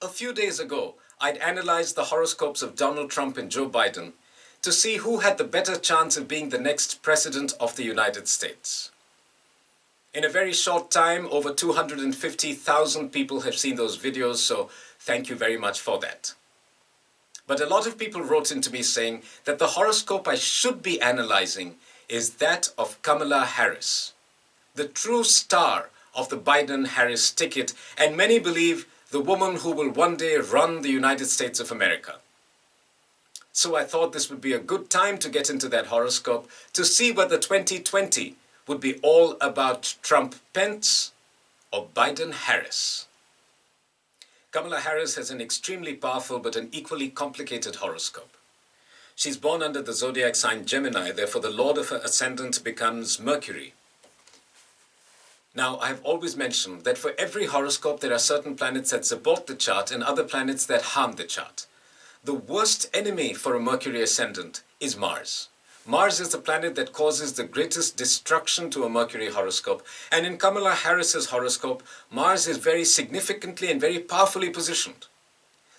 A few days ago, I'd analyzed the horoscopes of Donald Trump and Joe Biden to see who had the better chance of being the next president of the United States. In a very short time, over 250,000 people have seen those videos, so thank you very much for that. But a lot of people wrote into me saying that the horoscope I should be analyzing is that of Kamala Harris, the true star of the Biden-Harris ticket, and many believe the woman who will one day run the United States of America. So I thought this would be a good time to get into that horoscope to see whether 2020 would be all about Trump-Pence or Biden-Harris. Kamala Harris has an extremely powerful but an equally complicated horoscope. She's born under the zodiac sign Gemini, therefore the lord of her ascendant becomes Mercury. Now, I've always mentioned that for every horoscope there are certain planets that support the chart and other planets that harm the chart. The worst enemy for a Mercury ascendant is Mars. Mars is the planet that causes the greatest destruction to a Mercury horoscope, and in Kamala Harris's horoscope, Mars is very significantly and very powerfully positioned.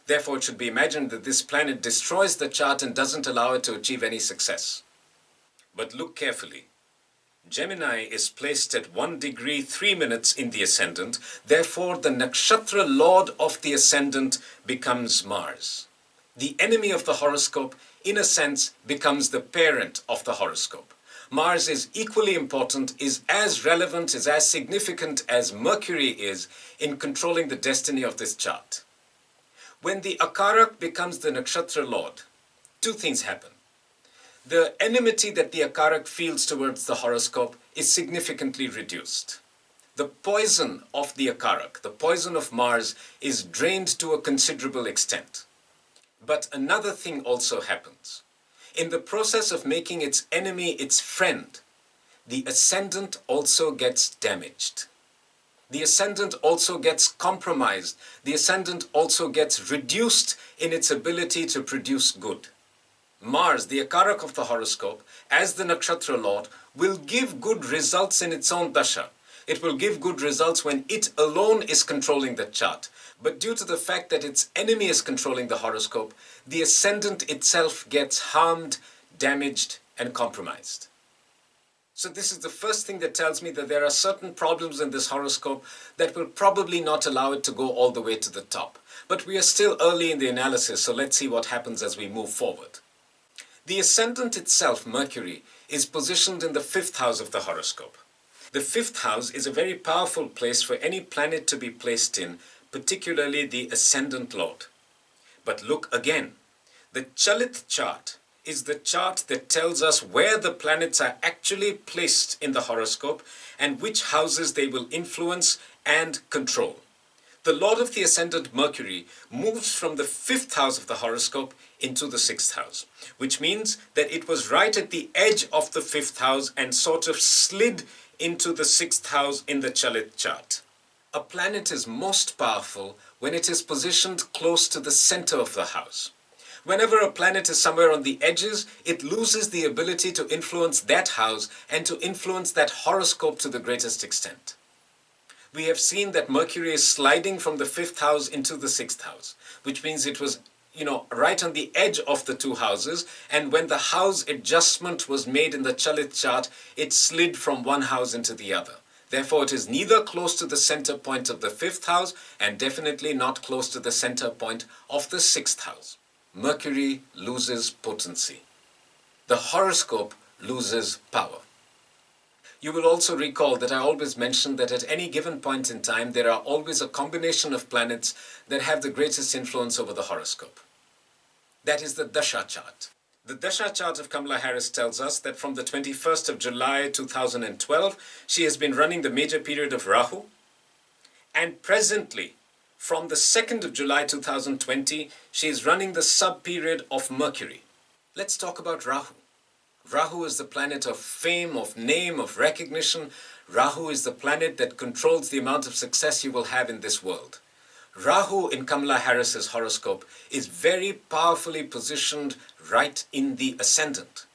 Therefore, it should be imagined that this planet destroys the chart and doesn't allow it to achieve any success. But look carefully. Gemini is placed at 1 degree 3 minutes in the ascendant, therefore the nakshatra lord of the ascendant becomes Mars. The enemy of the horoscope, in a sense, becomes the parent of the horoscope. Mars is equally important, is as relevant, is as significant as Mercury is in controlling the destiny of this chart. When the Akarak becomes the nakshatra lord, two things happen. The enmity that the Akarak feels towards the horoscope is significantly reduced. The poison of the Akarak, the poison of Mars, is drained to a considerable extent. But another thing also happens. In the process of making its enemy its friend, the ascendant also gets damaged. The ascendant also gets compromised. The ascendant also gets reduced in its ability to produce good. Mars, the Akarak of the horoscope, as the nakshatra lord, will give good results in its own dasha. It will give good results when it alone is controlling the chart. But due to the fact that its enemy is controlling the horoscope, the ascendant itself gets harmed, damaged, and compromised. So this is the first thing that tells me that there are certain problems in this horoscope that will probably not allow it to go all the way to the top. But we are still early in the analysis, so let's see what happens as we move forward. The ascendant itself, Mercury, is positioned in the 5th house of the horoscope. The 5th house is a very powerful place for any planet to be placed in, particularly the ascendant lord. But look again, the Chalit chart is the chart that tells us where the planets are actually placed in the horoscope and which houses they will influence and control. The lord of the ascendant Mercury moves from the 5th house of the horoscope into the 6th house, which means that it was right at the edge of the 5th house and sort of slid into the 6th house in the Chalit chart. A planet is most powerful when it is positioned close to the center of the house. Whenever a planet is somewhere on the edges, it loses the ability to influence that house and to influence that horoscope to the greatest extent. We have seen that Mercury is sliding from the 5th house into the 6th house, which means it was, right on the edge of the two houses, and when the house adjustment was made in the Chalit chart, it slid from one house into the other. Therefore, it is neither close to the center point of the 5th house and definitely not close to the center point of the 6th house. Mercury loses potency. The horoscope loses power. You will also recall that I always mention that at any given point in time, there are always a combination of planets that have the greatest influence over the horoscope. That is the Dasha chart. The Dasha chart of Kamala Harris tells us that from the 21st of July 2012, she has been running the major period of Rahu, and presently, from the 2nd of July 2020, she is running the sub-period of Mercury. Let's talk about Rahu. Rahu is the planet of fame, of name, of recognition. Rahu is the planet that controls the amount of success you will have in this world. Rahu in Kamala Harris's horoscope is very powerfully positioned right in the ascendant.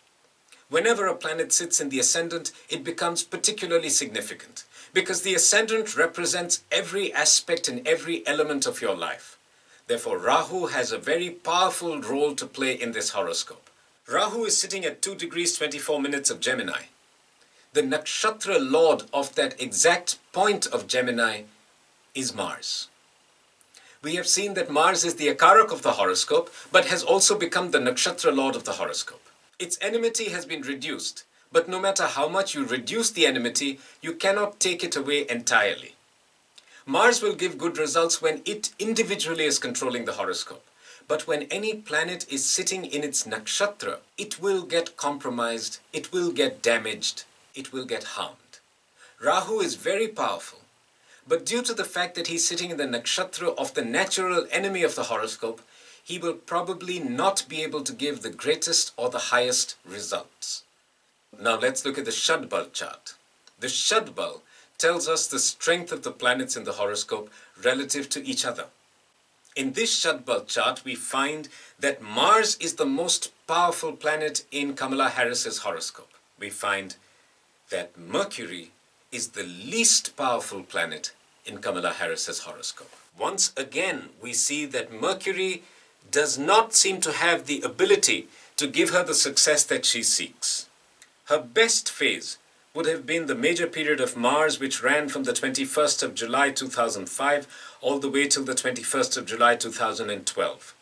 Whenever a planet sits in the ascendant, it becomes particularly significant because the ascendant represents every aspect and every element of your life. Therefore, Rahu has a very powerful role to play in this horoscope. Rahu is sitting at 2 degrees 24 minutes of Gemini. The nakshatra lord of that exact point of Gemini is Mars. We have seen that Mars is the akarak of the horoscope, but has also become the nakshatra lord of the horoscope. Its enmity has been reduced, but no matter how much you reduce the enmity, you cannot take it away entirely. Mars will give good results when it individually is controlling the horoscope. But when any planet is sitting in its nakshatra, it will get compromised, it will get damaged, it will get harmed. Rahu is very powerful, but due to the fact that he's sitting in the nakshatra of the natural enemy of the horoscope, he will probably not be able to give the greatest or the highest results. Now let's look at the Shadball chart. The Shadball tells us the strength of the planets in the horoscope relative to each other. In this Shadball chart, we find that Mars is the most powerful planet in Kamala Harris's horoscope. We find that Mercury is the least powerful planet in Kamala Harris's horoscope. Once again, we see that Mercury does not seem to have the ability to give her the success that she seeks. Her best phase would have been the major period of Mars, which ran from the 21st of July 2005 all the way till the 21st of July 2012.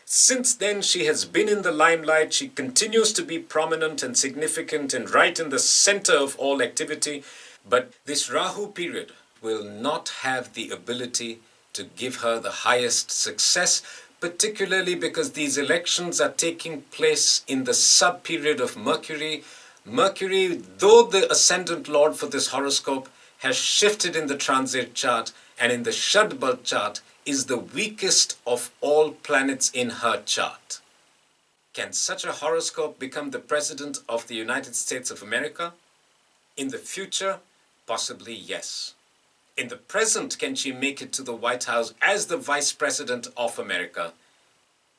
Since then, she has been in the limelight. She continues to be prominent and significant and right in the center of all activity. But this Rahu period will not have the ability to give her the highest success, particularly because these elections are taking place in the sub-period of Mercury. Mercury, though the ascendant lord for this horoscope, has shifted in the transit chart and in the Shadball chart is the weakest of all planets in her chart. Can such a horoscope become the president of the United States of America? In the future, possibly yes. In the present, can she make it to the White House as the Vice President of America?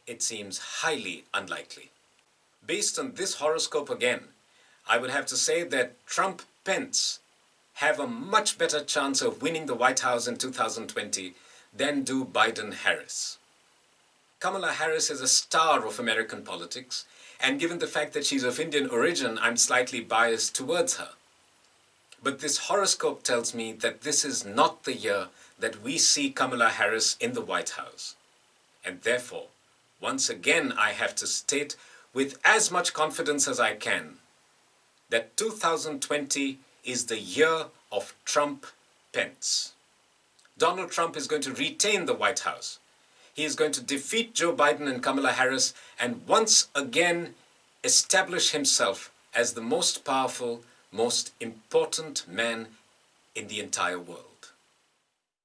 It seems highly unlikely. Based on this horoscope again, I would have to say that Trump-Pence have a much better chance of winning the White House in 2020 than do Biden-Harris. Kamala Harris is a star of American politics, and given the fact that she's of Indian origin, I'm slightly biased towards her. But this horoscope tells me that this is not the year that we see Kamala Harris in the White House. And therefore, once again, I have to state with as much confidence as I can that 2020 is the year of Trump-Pence. Donald Trump is going to retain the White House. He is going to defeat Joe Biden and Kamala Harris and once again establish himself as the most powerful, most important man in the entire world.